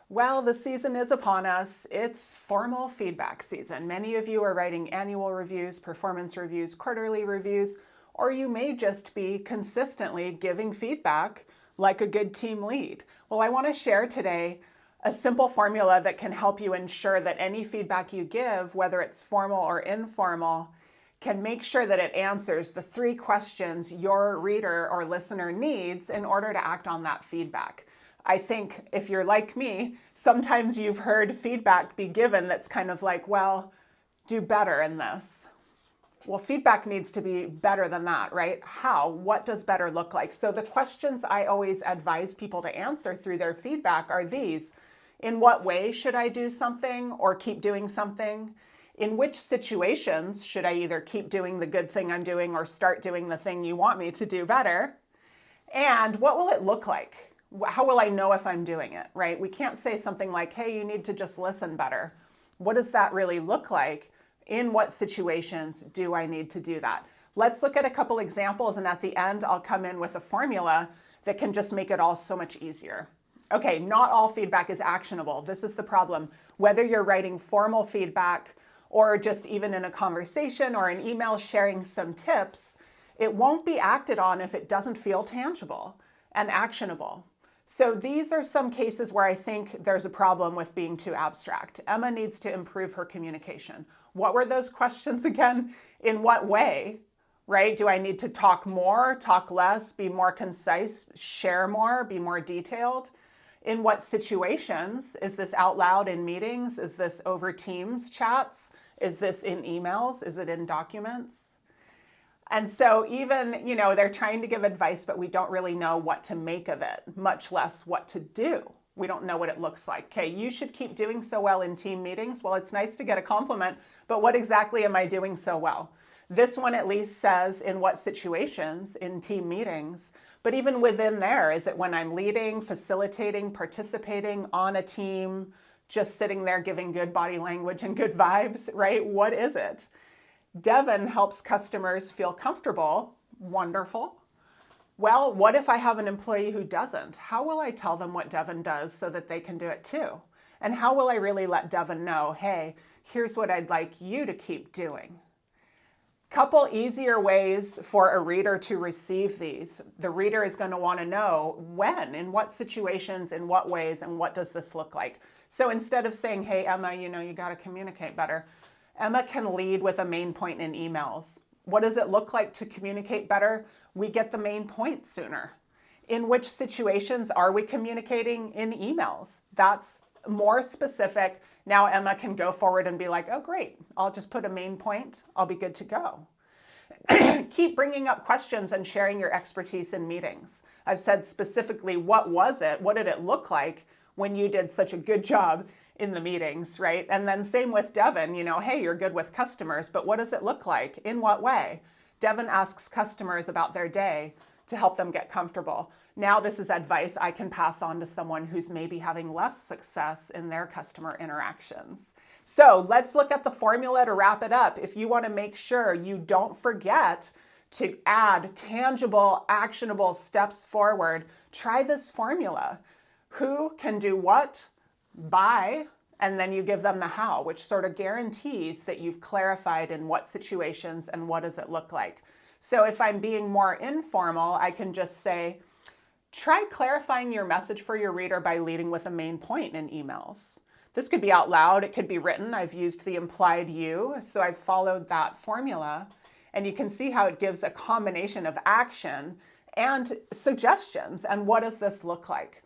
Well, the season is upon us. It's formal feedback season. Many of you are writing annual reviews, performance reviews, quarterly reviews, or you may just be consistently giving feedback like a good team lead. Well, I want to share today a simple formula that can help you ensure that any feedback you give, whether it's formal or informal, can make sure that it answers the 3 questions your reader or listener needs in order to act on that feedback. I think if you're like me, sometimes you've heard feedback be given that's kind of like, well, do better in this. Well, feedback needs to be better than that, right? How? What does better look like? So the questions I always advise people to answer through their feedback are these. In what way should I do something or keep doing something? In which situations should I either keep doing the good thing I'm doing or start doing the thing you want me to do better? And what will it look like? How will I know if I'm doing it, right? We can't say something like, hey, you need to just listen better. What does that really look like? In what situations do I need to do that? Let's look at a couple examples, and at the end, I'll come in with a formula that can just make it all so much easier. Okay, not all feedback is actionable. This is the problem. Whether you're writing formal feedback or just even in a conversation or an email sharing some tips, it won't be acted on if it doesn't feel tangible and actionable. So these are some cases where I think there's a problem with being too abstract. Emma needs to improve her communication. What were those questions again? In what way, right? Do I need to talk more, talk less, be more concise, share more, be more detailed? In what situations? Is this out loud in meetings? Is this over Teams chats? Is this in emails? Is it in documents? And so even, they're trying to give advice, but we don't really know what to make of it, much less what to do. We don't know what it looks like. Okay, you should keep doing so well in team meetings. Well, it's nice to get a compliment, but what exactly am I doing so well? This one at least says in what situations in team meetings, but even within there, is it when I'm leading, facilitating, participating on a team, just sitting there giving good body language and good vibes, right? What is it? Devin helps customers feel comfortable. Wonderful. Well, what if I have an employee who doesn't? How will I tell them what Devin does so that they can do it too? And how will I really let Devin know, hey, here's what I'd like you to keep doing? Couple easier ways for a reader to receive these. The reader is going to want to know when, in what situations, in what ways, and what does this look like? So instead of saying, hey, Emma, you got to communicate better, Emma can lead with a main point in emails. What does it look like to communicate better? We get the main point sooner. In which situations are we communicating in emails? That's more specific. Now Emma can go forward and be like, oh, great, I'll just put a main point. I'll be good to go. Keep bringing up questions and sharing your expertise in meetings. I've said specifically, what was it? What did it look like when you did such a good job in the meetings, right? And then same with Devin, hey, you're good with customers, but what does it look like? In what way? Devin asks customers about their day to help them get comfortable. Now this is advice I can pass on to someone who's maybe having less success in their customer interactions. So let's look at the formula to wrap it up. If you want to make sure you don't forget to add tangible, actionable steps forward, try this formula. Who can do what? By, and then you give them the how, which sort of guarantees that you've clarified in what situations and what does it look like. So if I'm being more informal, I can just say, try clarifying your message for your reader by leading with a main point in emails. This could be out loud, it could be written. I've used the implied you, so I've followed that formula. And you can see how it gives a combination of action and suggestions. And what does this look like?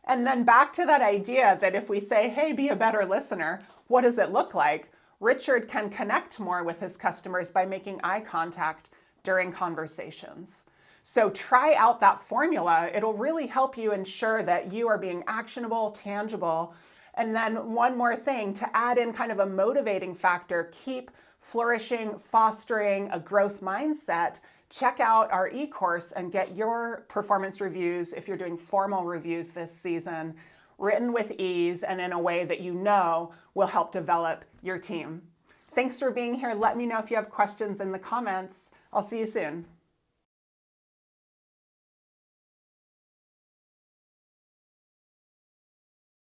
And then back to that idea that if we say, hey, be a better listener, what does it look like? Richard can connect more with his customers by making eye contact during conversations. So try out that formula. It'll really help you ensure that you are being actionable, tangible. And then one more thing, to add in kind of a motivating factor, keep flourishing, fostering a growth mindset. Check out our e-course and get your performance reviews, if you're doing formal reviews this season, written with ease and in a way that will help develop your team. Thanks for being here. Let me know if you have questions in the comments. I'll see you soon.